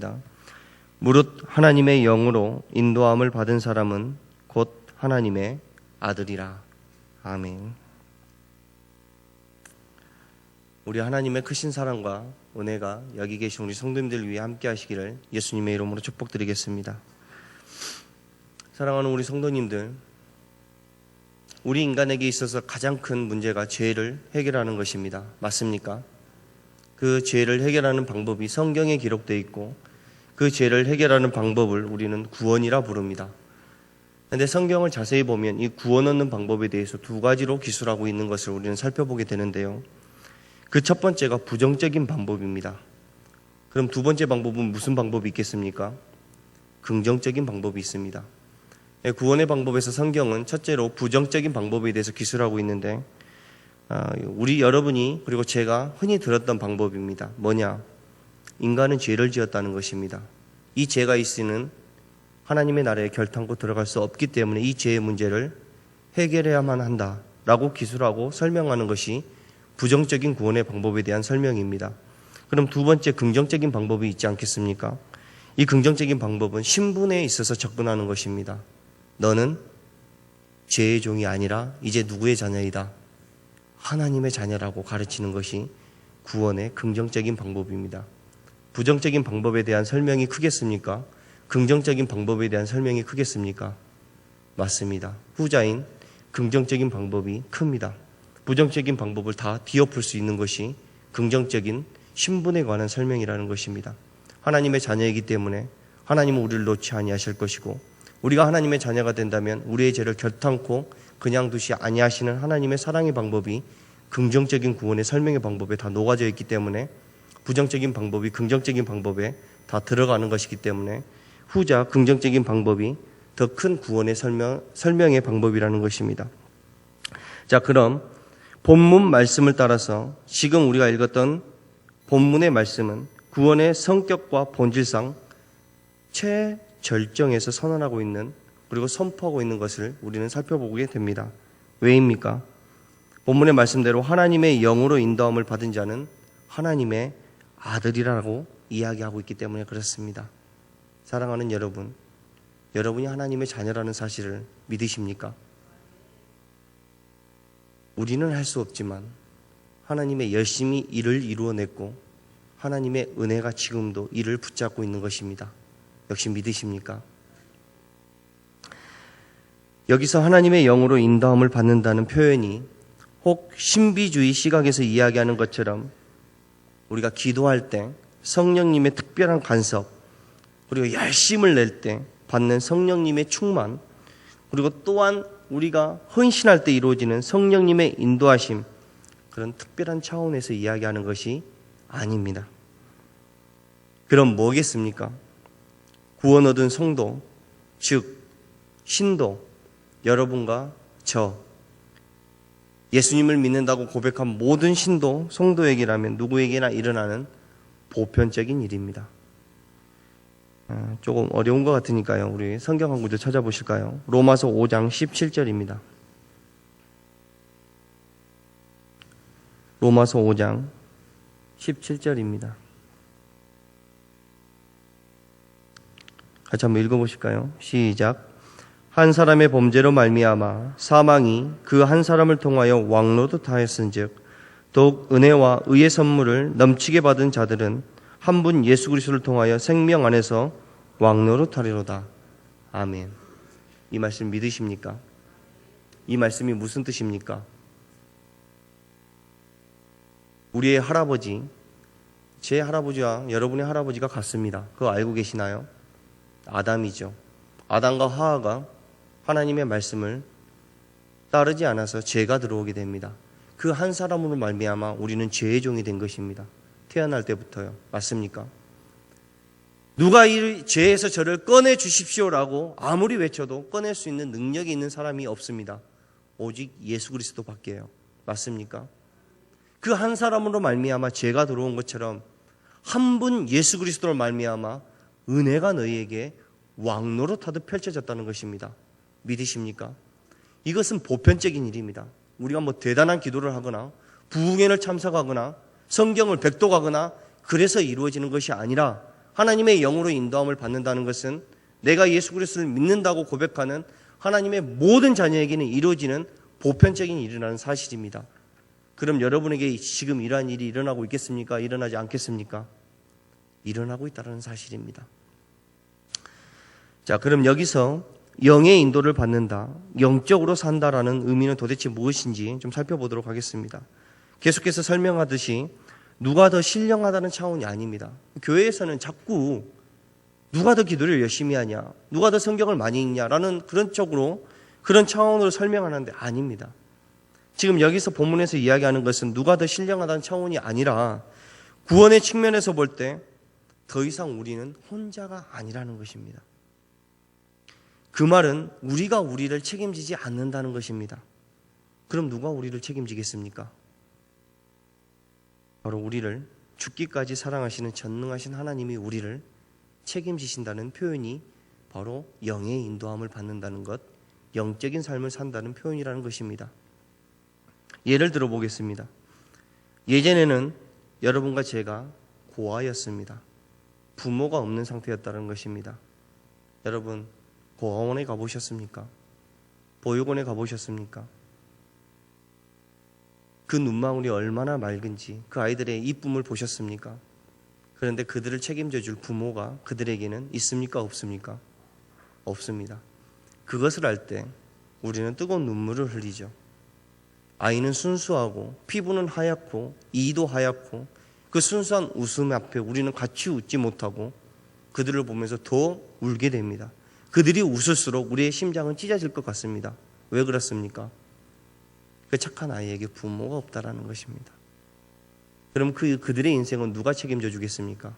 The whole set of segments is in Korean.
있습니다. 무릇 하나님의 영으로 인도함을 받은 사람은 곧 하나님의 아들이라. 아멘. 우리 하나님의 크신 사랑과 은혜가 여기 계신 우리 성도님들 위해 함께 하시기를 예수님의 이름으로 축복드리겠습니다. 사랑하는 우리 성도님들, 우리 인간에게 있어서 가장 큰 문제가 죄를 해결하는 것입니다. 맞습니까? 그 죄를 해결하는 방법이 성경에 기록되어 있고 그 죄를 해결하는 방법을 우리는 구원이라 부릅니다. 그런데 성경을 자세히 보면 이 구원 얻는 방법에 대해서 두 가지로 기술하고 있는 것을 우리는 살펴보게 되는데요. 그 첫 번째가 부정적인 방법입니다. 그럼 두 번째 방법은 무슨 방법이 있겠습니까? 긍정적인 방법이 있습니다. 구원의 방법에서 성경은 첫째로 부정적인 방법에 대해서 기술하고 있는데 우리 여러분이 그리고 제가 흔히 들었던 방법입니다. 뭐냐? 인간은 죄를 지었다는 것입니다. 이 죄가 있으면 하나님의 나라에 결탄코 들어갈 수 없기 때문에 이 죄의 문제를 해결해야만 한다라고 기술하고 설명하는 것이 부정적인 구원의 방법에 대한 설명입니다. 그럼 두 번째 긍정적인 방법이 있지 않겠습니까? 이 긍정적인 방법은 신분에 있어서 접근하는 것입니다. 너는 죄의 종이 아니라 이제 누구의 자녀이다? 하나님의 자녀라고 가르치는 것이 구원의 긍정적인 방법입니다. 부정적인 방법에 대한 설명이 크겠습니까? 긍정적인 방법에 대한 설명이 크겠습니까? 맞습니다. 후자인 긍정적인 방법이 큽니다. 부정적인 방법을 다 뒤엎을 수 있는 것이 긍정적인 신분에 관한 설명이라는 것입니다. 하나님의 자녀이기 때문에 하나님은 우리를 놓지 아니하실 것이고 우리가 하나님의 자녀가 된다면 우리의 죄를 결탄코 그냥 두시 아니하시는 하나님의 사랑의 방법이 긍정적인 구원의 설명의 방법에 다 녹아져 있기 때문에 부정적인 방법이 긍정적인 방법에 다 들어가는 것이기 때문에 후자 긍정적인 방법이 더 큰 구원의 설명의 방법이라는 것입니다. 자, 그럼 본문 말씀을 따라서 지금 우리가 읽었던 본문의 말씀은 구원의 성격과 본질상 최절정에서 선언하고 있는 그리고 선포하고 있는 것을 우리는 살펴보게 됩니다. 왜입니까? 본문의 말씀대로 하나님의 영으로 인도함을 받은 자는 하나님의 아들이라고 이야기하고 있기 때문에 그렇습니다. 사랑하는 여러분, 여러분이 하나님의 자녀라는 사실을 믿으십니까? 우리는 할 수 없지만 하나님의 열심히 일을 이루어냈고 하나님의 은혜가 지금도 이를 붙잡고 있는 것입니다. 역시 믿으십니까? 여기서 하나님의 영으로 인도함을 받는다는 표현이 혹 신비주의 시각에서 이야기하는 것처럼 우리가 기도할 때 성령님의 특별한 간섭 그리고 열심을 낼 때 받는 성령님의 충만 그리고 또한 우리가 헌신할 때 이루어지는 성령님의 인도하심 그런 특별한 차원에서 이야기하는 것이 아닙니다. 그럼 뭐겠습니까? 구원 얻은 성도, 즉 신도, 여러분과 저 예수님을 믿는다고 고백한 모든 신도, 성도에게라면 누구에게나 일어나는 보편적인 일입니다. 조금 어려운 것 같으니까요. 우리 성경 한 구절 찾아보실까요? 로마서 5장 17절입니다. 로마서 5장 17절입니다. 같이 한번 읽어보실까요? 시작. 한 사람의 범죄로 말미암아 사망이 그 한 사람을 통하여 왕노릇하였은즉 더욱 은혜와 의의 선물을 넘치게 받은 자들은 한 분 예수 그리스도를 통하여 생명 안에서 왕노릇하리로다. 아멘. 이 말씀 믿으십니까? 이 말씀이 무슨 뜻입니까? 우리의 할아버지, 제 할아버지와 여러분의 할아버지가 같습니다. 그거 알고 계시나요? 아담이죠. 아담과 하와가 하나님의 말씀을 따르지 않아서 죄가 들어오게 됩니다. 그 한 사람으로 말미암아 우리는 죄의 종이 된 것입니다. 태어날 때부터요. 맞습니까? 누가 이 죄에서 저를 꺼내 주십시오라고 아무리 외쳐도 꺼낼 수 있는 능력이 있는 사람이 없습니다. 오직 예수 그리스도밖에요. 맞습니까? 그 한 사람으로 말미암아 죄가 들어온 것처럼 한 분 예수 그리스도로 말미암아 은혜가 너희에게 왕노릇하듯 펼쳐졌다는 것입니다. 믿으십니까? 이것은 보편적인 일입니다. 우리가 뭐 대단한 기도를 하거나 부흥회를 참석하거나 성경을 백독하거나 그래서 이루어지는 것이 아니라 하나님의 영으로 인도함을 받는다는 것은 내가 예수 그리스도를 믿는다고 고백하는 하나님의 모든 자녀에게는 이루어지는 보편적인 일이라는 사실입니다. 그럼 여러분에게 지금 이러한 일이 일어나고 있겠습니까? 일어나지 않겠습니까? 일어나고 있다는 사실입니다. 자, 그럼 여기서 영의 인도를 받는다, 영적으로 산다라는 의미는 도대체 무엇인지 좀 살펴보도록 하겠습니다. 계속해서 설명하듯이 누가 더 신령하다는 차원이 아닙니다. 교회에서는 자꾸 누가 더 기도를 열심히 하냐, 누가 더 성경을 많이 읽냐라는 그런 쪽으로, 그런 차원으로 설명하는데 아닙니다. 지금 여기서 본문에서 이야기하는 것은 누가 더 신령하다는 차원이 아니라 구원의 측면에서 볼 때 더 이상 우리는 혼자가 아니라는 것입니다. 그 말은 우리가 우리를 책임지지 않는다는 것입니다. 그럼 누가 우리를 책임지겠습니까? 바로 우리를 죽기까지 사랑하시는 전능하신 하나님이 우리를 책임지신다는 표현이 바로 영의 인도함을 받는다는 것, 영적인 삶을 산다는 표현이라는 것입니다. 예를 들어 보겠습니다. 예전에는 여러분과 제가 고아였습니다. 부모가 없는 상태였다는 것입니다. 여러분, 고아원에 가보셨습니까? 보육원에 가보셨습니까? 그 눈망울이 얼마나 맑은지 그 아이들의 이쁨을 보셨습니까? 그런데 그들을 책임져 줄 부모가 그들에게는 있습니까? 없습니까? 없습니다. 그것을 알 때 우리는 뜨거운 눈물을 흘리죠. 아이는 순수하고 피부는 하얗고 이도 하얗고 그 순수한 웃음 앞에 우리는 같이 웃지 못하고 그들을 보면서 더 울게 됩니다. 그들이 웃을수록 우리의 심장은 찢어질 것 같습니다. 왜 그렇습니까? 그 착한 아이에게 부모가 없다라는 것입니다. 그럼 그들의 인생은 누가 책임져 주겠습니까?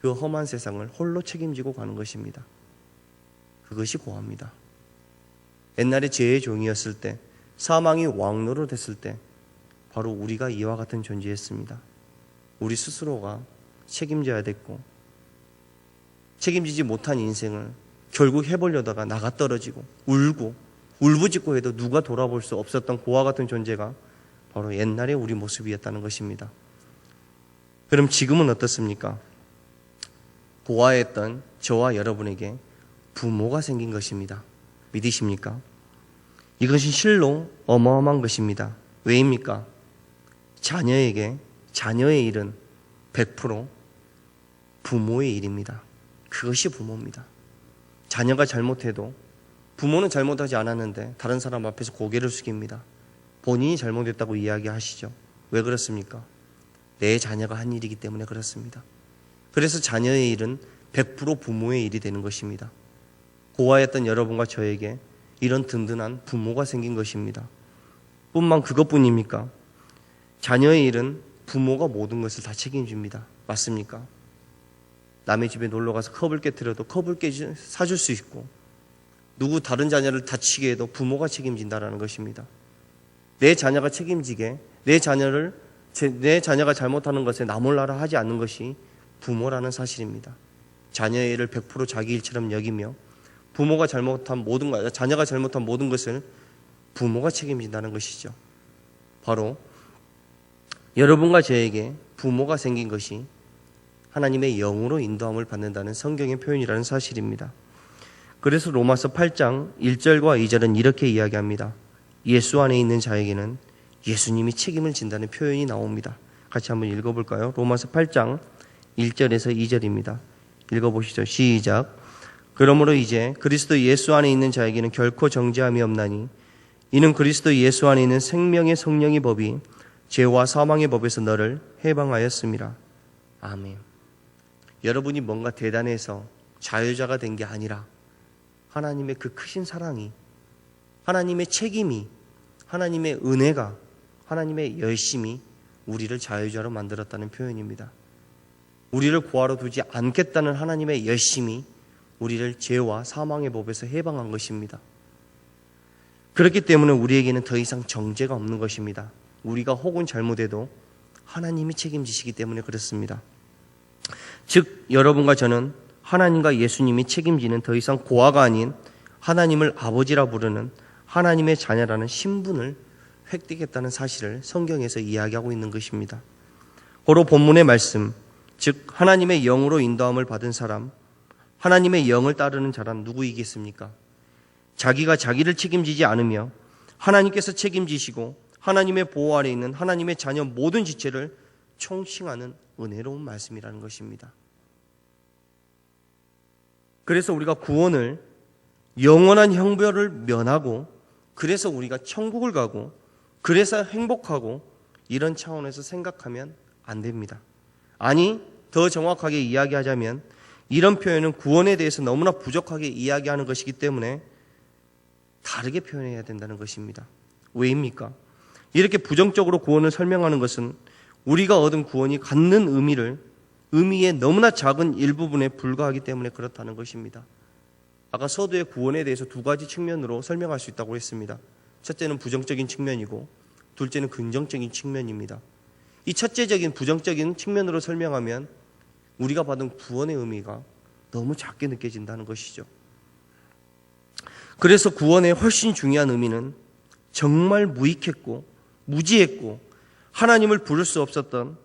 그 험한 세상을 홀로 책임지고 가는 것입니다. 그것이 고아입니다. 옛날에 죄의 종이었을 때, 사망이 왕노로 됐을 때 바로 우리가 이와 같은 존재였습니다. 우리 스스로가 책임져야 됐고 책임지지 못한 인생을 결국 해보려다가 나가 떨어지고 울고 울부짖고 해도 누가 돌아볼 수 없었던 고아 같은 존재가 바로 옛날의 우리 모습이었다는 것입니다. 그럼 지금은 어떻습니까? 고아였던 저와 여러분에게 부모가 생긴 것입니다. 믿으십니까? 이것이 실로 어마어마한 것입니다. 왜입니까? 자녀에게 자녀의 일은 100% 부모의 일입니다. 그것이 부모입니다. 자녀가 잘못해도 부모는 잘못하지 않았는데 다른 사람 앞에서 고개를 숙입니다. 본인이 잘못했다고 이야기하시죠. 왜 그렇습니까? 내 자녀가 한 일이기 때문에 그렇습니다. 그래서 자녀의 일은 100% 부모의 일이 되는 것입니다. 고아였던 여러분과 저에게 이런 든든한 부모가 생긴 것입니다. 뿐만 그것뿐입니까? 자녀의 일은 부모가 모든 것을 다 책임집니다. 맞습니까? 남의 집에 놀러가서 컵을 깨트려도 컵을 사줄 수 있고 누구 다른 자녀를 다치게 해도 부모가 책임진다라는 것입니다. 내 자녀가 책임지게 내 자녀가 잘못하는 것에 나 몰라라 하지 않는 것이 부모라는 사실입니다. 자녀의 일을 100% 자기 일처럼 여기며 자녀가 잘못한 모든 것을 부모가 책임진다는 것이죠. 바로 여러분과 저에게 부모가 생긴 것이 하나님의 영으로 인도함을 받는다는 성경의 표현이라는 사실입니다. 그래서 로마서 8장 1절과 2절은 이렇게 이야기합니다. 예수 안에 있는 자에게는 예수님이 책임을 진다는 표현이 나옵니다. 같이 한번 읽어볼까요? 로마서 8장 1절에서 2절입니다. 읽어보시죠. 시작. 그러므로 이제 그리스도 예수 안에 있는 자에게는 결코 정죄함이 없나니 이는 그리스도 예수 안에 있는 생명의 성령의 법이 죄와 사망의 법에서 너를 해방하였음이라. 아멘. 여러분이 뭔가 대단해서 자유자가 된 게 아니라 하나님의 그 크신 사랑이, 하나님의 책임이, 하나님의 은혜가, 하나님의 열심이 우리를 자유자로 만들었다는 표현입니다. 우리를 고아로 두지 않겠다는 하나님의 열심이 우리를 죄와 사망의 법에서 해방한 것입니다. 그렇기 때문에 우리에게는 더 이상 정죄가 없는 것입니다. 우리가 혹은 잘못해도 하나님이 책임지시기 때문에 그렇습니다. 즉 여러분과 저는 하나님과 예수님이 책임지는 더 이상 고아가 아닌 하나님을 아버지라 부르는 하나님의 자녀라는 신분을 획득했다는 사실을 성경에서 이야기하고 있는 것입니다. 고로 본문의 말씀 즉 하나님의 영으로 인도함을 받은 사람, 하나님의 영을 따르는 자란 누구이겠습니까? 자기가 자기를 책임지지 않으며 하나님께서 책임지시고 하나님의 보호 아래 있는 하나님의 자녀 모든 지체를 총칭하는 은혜로운 말씀이라는 것입니다. 그래서 우리가 구원을 영원한 형벌을 면하고, 그래서 우리가 천국을 가고, 그래서 행복하고, 이런 차원에서 생각하면 안 됩니다. 아니, 더 정확하게 이야기하자면 이런 표현은 구원에 대해서 너무나 부족하게 이야기하는 것이기 때문에 다르게 표현해야 된다는 것입니다. 왜입니까? 이렇게 부정적으로 구원을 설명하는 것은 우리가 얻은 구원이 갖는 의미의 너무나 작은 일부분에 불과하기 때문에 그렇다는 것입니다. 아까 서두에 구원에 대해서 두 가지 측면으로 설명할 수 있다고 했습니다. 첫째는 부정적인 측면이고 둘째는 긍정적인 측면입니다. 이 첫째적인 부정적인 측면으로 설명하면 우리가 받은 구원의 의미가 너무 작게 느껴진다는 것이죠. 그래서 구원의 훨씬 중요한 의미는 정말 무익했고 무지했고 하나님을 부를 수 없었던,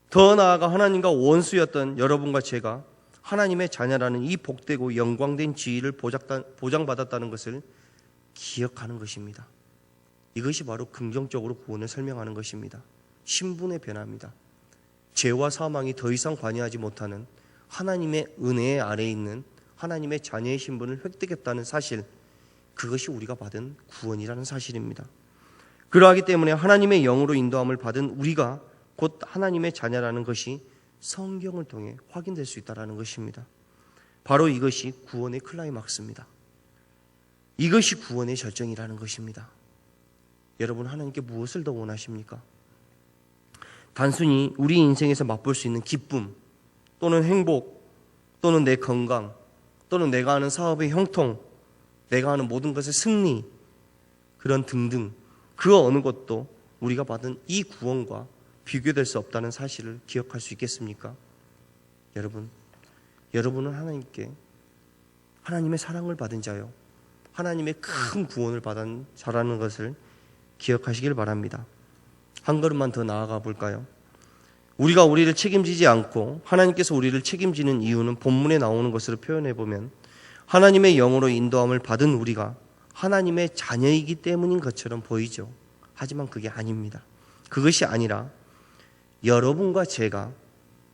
더 나아가 하나님과 원수였던 여러분과 제가 하나님의 자녀라는 이 복되고 영광된 지위를 보장받았다는 것을 기억하는 것입니다. 이것이 바로 긍정적으로 구원을 설명하는 것입니다. 신분의 변화입니다. 죄와 사망이 더 이상 관여하지 못하는 하나님의 은혜 아래에 있는 하나님의 자녀의 신분을 획득했다는 사실, 그것이 우리가 받은 구원이라는 사실입니다. 그러하기 때문에 하나님의 영으로 인도함을 받은 우리가 곧 하나님의 자녀라는 것이 성경을 통해 확인될 수 있다는 것입니다. 바로 이것이 구원의 클라이막스입니다. 이것이 구원의 절정이라는 것입니다. 여러분, 하나님께 무엇을 더 원하십니까? 단순히 우리 인생에서 맛볼 수 있는 기쁨 또는 행복 또는 내 건강 또는 내가 하는 사업의 형통, 내가 하는 모든 것의 승리, 그런 등등 그 어느 것도 우리가 받은 이 구원과 비교될 수 없다는 사실을 기억할 수 있겠습니까? 여러분은 하나님의 사랑을 받은 자요, 하나님의 큰 구원을 받은 자라는 것을 기억하시길 바랍니다. 한 걸음만 더 나아가 볼까요? 우리가 우리를 책임지지 않고 하나님께서 우리를 책임지는 이유는 본문에 나오는 것으로 표현해 보면 하나님의 영으로 인도함을 받은 우리가 하나님의 자녀이기 때문인 것처럼 보이죠. 하지만 그게 아닙니다. 그것이 아니라 여러분과 제가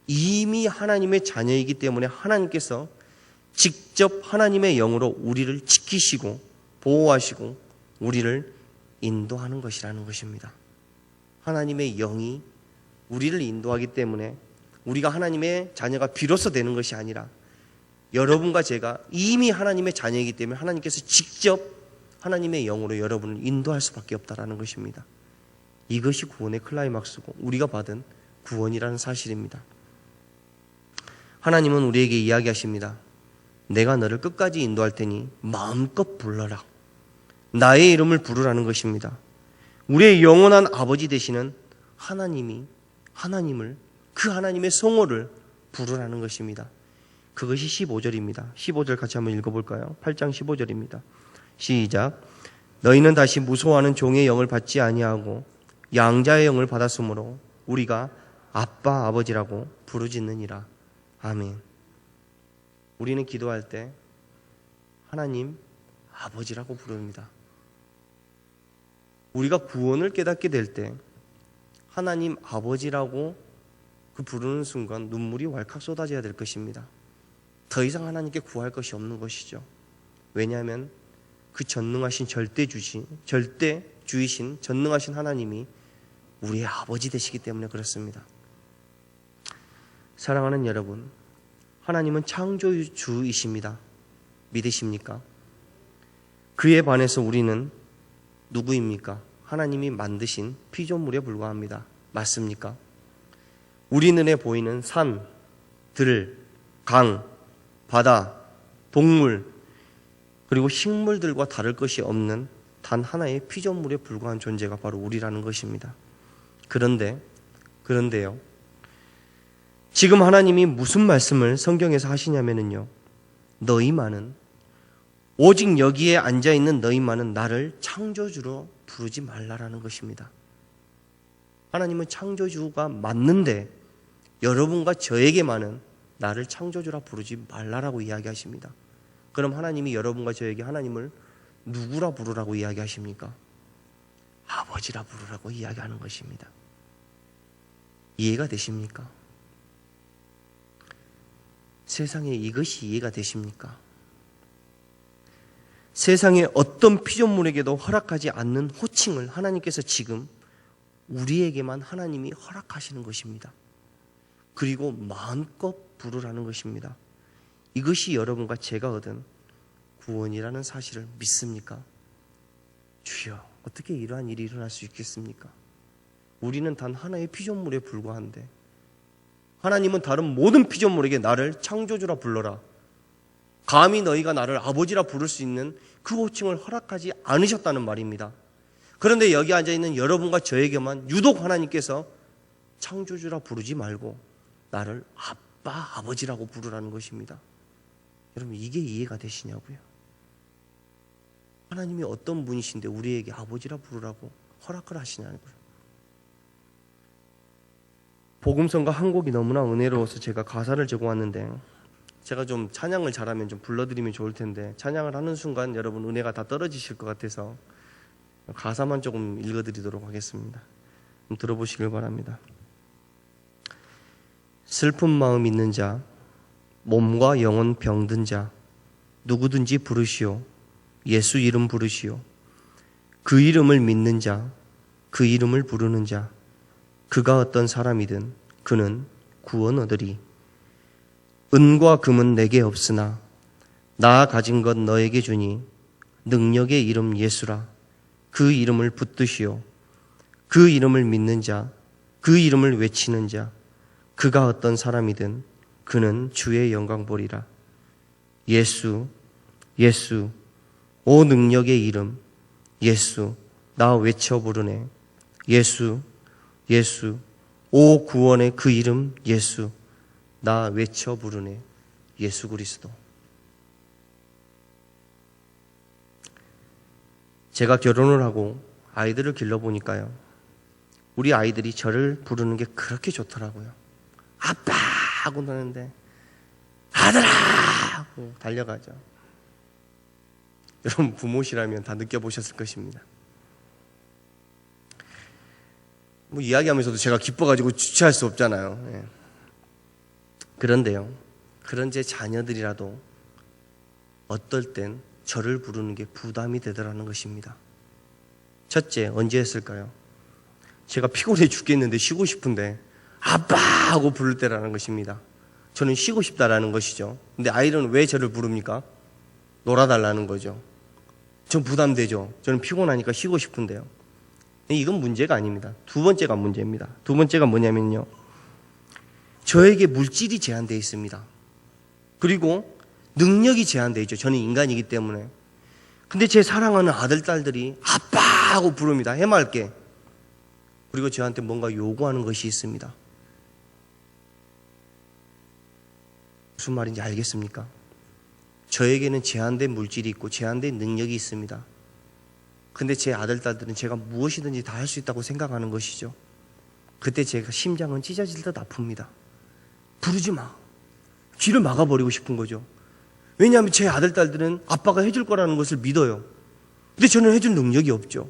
이미 하나님의 자녀이기 때문에 하나님께서 직접 하나님의 영으로 우리를 지키시고 보호하시고 우리를 인도하는 것이라는 것입니다. 하나님의 영이 우리를 인도하기 때문에 우리가 하나님의 자녀가 비로소 되는 것이 아니라 여러분과 제가 이미 하나님의 자녀이기 때문에 하나님께서 직접 하나님의 영으로 여러분을 인도할 수밖에 없다는 것입니다. 이것이 구원의 클라이막스고 우리가 받은 구원이라는 사실입니다. 하나님은 우리에게 이야기하십니다. 내가 너를 끝까지 인도할 테니 마음껏 불러라. 나의 이름을 부르라는 것입니다. 우리의 영원한 아버지 되시는 하나님을, 그 하나님의 성호를 부르라는 것입니다. 그것이 15절입니다. 15절 같이 한번 읽어볼까요? 8장 15절입니다. 시작. 너희는 다시 무소하는 종의 영을 받지 아니하고 양자의 영을 받았으므로 우리가 아빠 아버지라고 부르짖느니라. 아멘. 우리는 기도할 때 하나님 아버지라고 부릅니다. 우리가 구원을 깨닫게 될 때 하나님 아버지라고 그 부르는 순간 눈물이 왈칵 쏟아져야 될 것입니다. 더 이상 하나님께 구할 것이 없는 것이죠. 왜냐하면 그 전능하신 절대주이신 전능하신 하나님이 우리의 아버지 되시기 때문에 그렇습니다. 사랑하는 여러분, 하나님은 창조주이십니다. 믿으십니까? 그에 반해서 우리는 누구입니까? 하나님이 만드신 피조물에 불과합니다. 맞습니까? 우리 눈에 보이는 산, 들, 강, 바다, 동물, 그리고 식물들과 다를 것이 없는 단 하나의 피조물에 불과한 존재가 바로 우리라는 것입니다. 그런데요, 지금 하나님이 무슨 말씀을 성경에서 하시냐면요, 오직 여기에 앉아있는 너희만은 나를 창조주로 부르지 말라라는 것입니다. 하나님은 창조주가 맞는데 여러분과 저에게만은 나를 창조주라 부르지 말라라고 이야기하십니다. 그럼 하나님이 여러분과 저에게 하나님을 누구라 부르라고 이야기하십니까? 아버지라 부르라고 이야기하는 것입니다. 이해가 되십니까? 세상에 이것이 이해가 되십니까? 세상의 어떤 피조물에게도 허락하지 않는 호칭을 하나님께서 지금 우리에게만 하나님이 허락하시는 것입니다. 그리고 마음껏 부르라는 것입니다. 이것이 여러분과 제가 얻은 구원이라는 사실을 믿습니까? 주여, 어떻게 이러한 일이 일어날 수 있겠습니까? 우리는 단 하나의 피조물에 불과한데 하나님은 다른 모든 피조물에게 나를 창조주라 불러라, 감히 너희가 나를 아버지라 부를 수 있는 그 호칭을 허락하지 않으셨다는 말입니다. 그런데 여기 앉아있는 여러분과 저에게만 유독 하나님께서 창조주라 부르지 말고 나를 아빠, 아버지라고 부르라는 것입니다. 여러분, 이게 이해가 되시냐고요? 하나님이 어떤 분이신데 우리에게 아버지라 부르라고 허락을 하시냐고요? 복음성가 한 곡이 너무나 은혜로워서 제가 가사를 적어왔는데, 제가 좀 찬양을 잘하면 좀 불러드리면 좋을 텐데 찬양을 하는 순간 여러분 은혜가 다 떨어지실 것 같아서 가사만 조금 읽어드리도록 하겠습니다. 들어보시길 바랍니다. 슬픈 마음 있는 자, 몸과 영혼 병든 자, 누구든지 부르시오. 예수 이름 부르시오. 그 이름을 믿는 자, 그 이름을 부르는 자, 그가 어떤 사람이든 그는 구원 얻으리. 은과 금은 내게 없으나 나 가진 것 너에게 주니 능력의 이름 예수라. 그 이름을 붙드시오. 그 이름을 믿는 자, 그 이름을 외치는 자, 그가 어떤 사람이든 그는 주의 영광 보리라. 예수, 예수, 오 능력의 이름 예수, 나 외쳐 부르네. 예수, 예수, 오 구원의 그 이름 예수, 나 외쳐 부르네. 예수 그리스도. 제가 결혼을 하고 아이들을 길러보니까요, 우리 아이들이 저를 부르는 게 그렇게 좋더라고요. 아빠 하고 나는데 아들아 하고 달려가죠. 여러분 부모시라면 다 느껴보셨을 것입니다. 뭐 이야기하면서도 제가 기뻐가지고 주체할 수 없잖아요. 예. 그런데요, 그런 제 자녀들이라도 어떨 땐 저를 부르는 게 부담이 되더라는 것입니다. 첫째, 언제 했을까요? 제가 피곤해 죽겠는데 쉬고 싶은데 아빠 하고 부를 때라는 것입니다. 저는 쉬고 싶다라는 것이죠. 근데 아이들은 왜 저를 부릅니까? 놀아달라는 거죠. 전 부담되죠. 저는 피곤하니까 쉬고 싶은데요. 이건 문제가 아닙니다. 두 번째가 문제입니다. 두 번째가 뭐냐면요, 저에게 물질이 제한되어 있습니다. 그리고 능력이 제한되어 있죠. 저는 인간이기 때문에. 근데 제 사랑하는 아들, 딸들이 아빠 하고 부릅니다. 해맑게. 그리고 저한테 뭔가 요구하는 것이 있습니다. 무슨 말인지 알겠습니까? 저에게는 제한된 물질이 있고 제한된 능력이 있습니다. 근데 제 아들, 딸들은 제가 무엇이든지 다 할 수 있다고 생각하는 것이죠. 그때 제가 심장은 찢어질 듯 아픕니다. 부르지 마. 귀를 막아버리고 싶은 거죠. 왜냐하면 제 아들, 딸들은 아빠가 해줄 거라는 것을 믿어요. 근데 저는 해줄 능력이 없죠.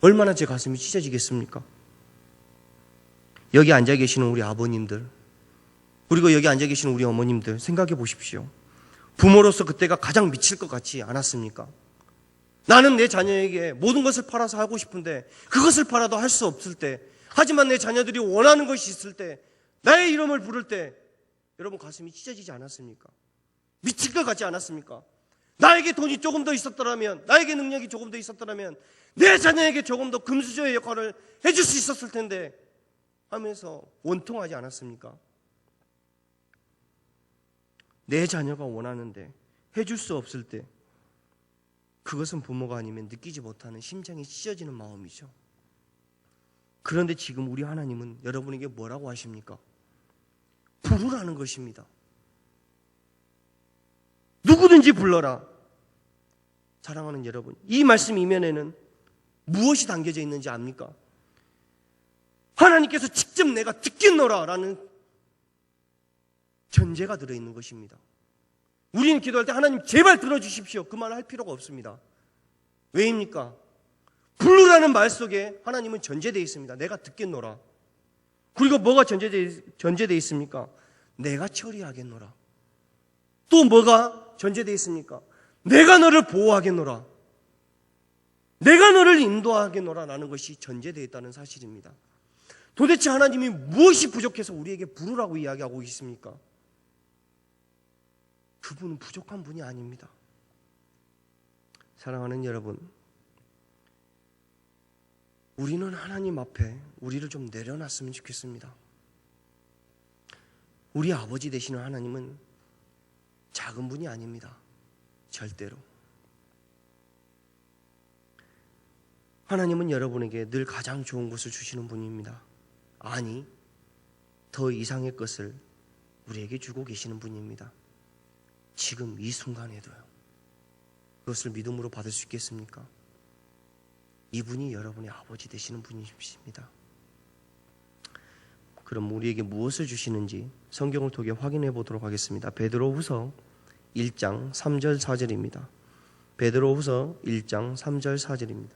얼마나 제 가슴이 찢어지겠습니까? 여기 앉아 계시는 우리 아버님들, 그리고 여기 앉아 계시는 우리 어머님들 생각해 보십시오. 부모로서 그때가 가장 미칠 것 같지 않았습니까? 나는 내 자녀에게 모든 것을 팔아서 하고 싶은데 그것을 팔아도 할 수 없을 때, 하지만 내 자녀들이 원하는 것이 있을 때, 나의 이름을 부를 때 여러분 가슴이 찢어지지 않았습니까? 미칠 것 같지 않았습니까? 나에게 돈이 조금 더 있었더라면, 나에게 능력이 조금 더 있었더라면 내 자녀에게 조금 더 금수저의 역할을 해줄 수 있었을 텐데 하면서 원통하지 않았습니까? 내 자녀가 원하는데 해줄 수 없을 때, 그것은 부모가 아니면 느끼지 못하는 심장이 찢어지는 마음이죠. 그런데 지금 우리 하나님은 여러분에게 뭐라고 하십니까? 부르라는 것입니다. 누구든지 불러라. 사랑하는 여러분, 이 말씀 이면에는 무엇이 담겨져 있는지 압니까? 하나님께서 직접 내가 듣겠노라 라는 전제가 들어있는 것입니다. 우리는 기도할 때 하나님 제발 들어주십시오. 그 말 할 필요가 없습니다. 왜입니까? 부르라는 말 속에 하나님은 전제되어 있습니다. 내가 듣겠노라. 그리고 뭐가 전제되어 있습니까? 내가 처리하겠노라. 또 뭐가 전제되어 있습니까? 내가 너를 보호하겠노라. 내가 너를 인도하겠노라 라는 것이 전제되어 있다는 사실입니다. 도대체 하나님이 무엇이 부족해서 우리에게 부르라고 이야기하고 있습니까? 그분은 부족한 분이 아닙니다. 사랑하는 여러분, 우리는 하나님 앞에 우리를 좀 내려놨으면 좋겠습니다. 우리 아버지 되시는 하나님은 작은 분이 아닙니다. 절대로. 하나님은 여러분에게 늘 가장 좋은 것을 주시는 분입니다. 아니, 더 이상의 것을 우리에게 주고 계시는 분입니다. 지금 이 순간에도요. 그것을 믿음으로 받을 수 있겠습니까? 이분이 여러분의 아버지 되시는 분이십니다. 그럼 우리에게 무엇을 주시는지 성경을 통해 확인해 보도록 하겠습니다. 베드로후서 1장 3절 4절입니다. 베드로후서 1장 3절 4절입니다.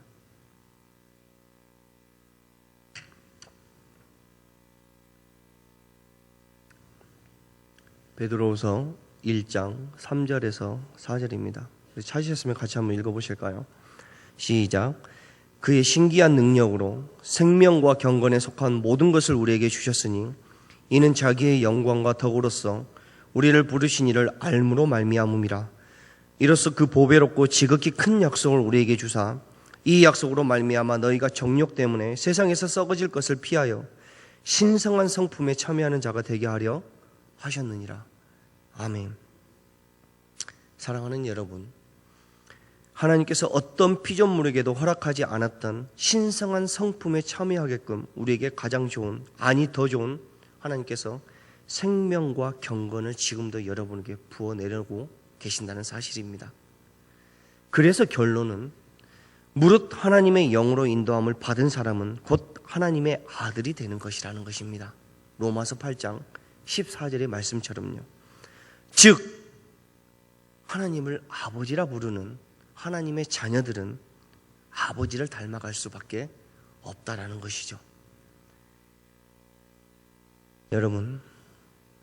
베드로후서 1장 3절에서 4절입니다. 찾으셨으면 같이 한번 읽어보실까요? 시작. 그의 신기한 능력으로 생명과 경건에 속한 모든 것을 우리에게 주셨으니 이는 자기의 영광과 덕으로서 우리를 부르신 이를 알므로 말미암음이라. 이로써 그 보배롭고 지극히 큰 약속을 우리에게 주사 이 약속으로 말미암아 너희가 정욕 때문에 세상에서 썩어질 것을 피하여 신성한 성품에 참여하는 자가 되게 하려 하셨느니라. 아멘. 사랑하는 여러분, 하나님께서 어떤 피조물에게도 허락하지 않았던 신성한 성품에 참여하게끔 우리에게 가장 좋은, 아니 더 좋은 하나님께서 생명과 경건을 지금도 여러분에게 부어내려고 계신다는 사실입니다. 그래서 결론은 무릇 하나님의 영으로 인도함을 받은 사람은 곧 하나님의 아들이 되는 것이라는 것입니다. 로마서 8장 14절의 말씀처럼요. 즉 하나님을 아버지라 부르는 하나님의 자녀들은 아버지를 닮아갈 수밖에 없다라는 것이죠. 여러분,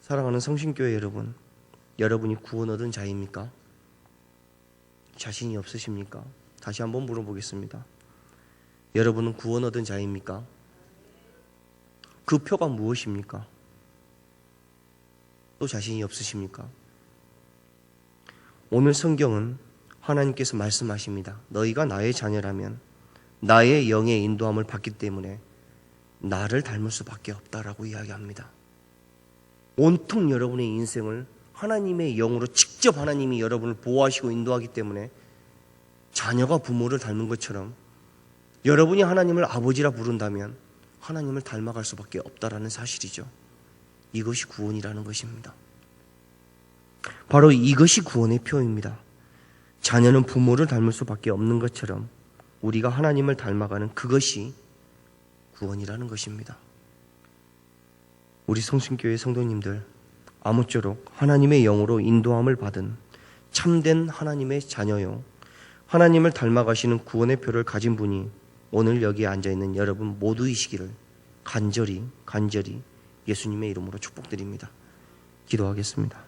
사랑하는 성신교회 여러분, 여러분이 구원 얻은 자입니까? 자신이 없으십니까? 다시 한번 물어보겠습니다. 여러분은 구원 얻은 자입니까? 그 표가 무엇입니까? 또 자신이 없으십니까? 오늘 성경은 하나님께서 말씀하십니다. 너희가 나의 자녀라면 나의 영의 인도함을 받기 때문에 나를 닮을 수밖에 없다라고 이야기합니다. 온통 여러분의 인생을 하나님의 영으로 직접 하나님이 여러분을 보호하시고 인도하기 때문에 자녀가 부모를 닮은 것처럼 여러분이 하나님을 아버지라 부른다면 하나님을 닮아갈 수밖에 없다라는 사실이죠. 이것이 구원이라는 것입니다. 바로 이것이 구원의 표입니다. 자녀는 부모를 닮을 수밖에 없는 것처럼 우리가 하나님을 닮아가는 그것이 구원이라는 것입니다. 우리 성신교회 성도님들, 아무쪼록 하나님의 영으로 인도함을 받은 참된 하나님의 자녀요, 하나님을 닮아가시는 구원의 표를 가진 분이 오늘 여기에 앉아있는 여러분 모두이시기를 간절히 예수님의 이름으로 축복드립니다. 기도하겠습니다.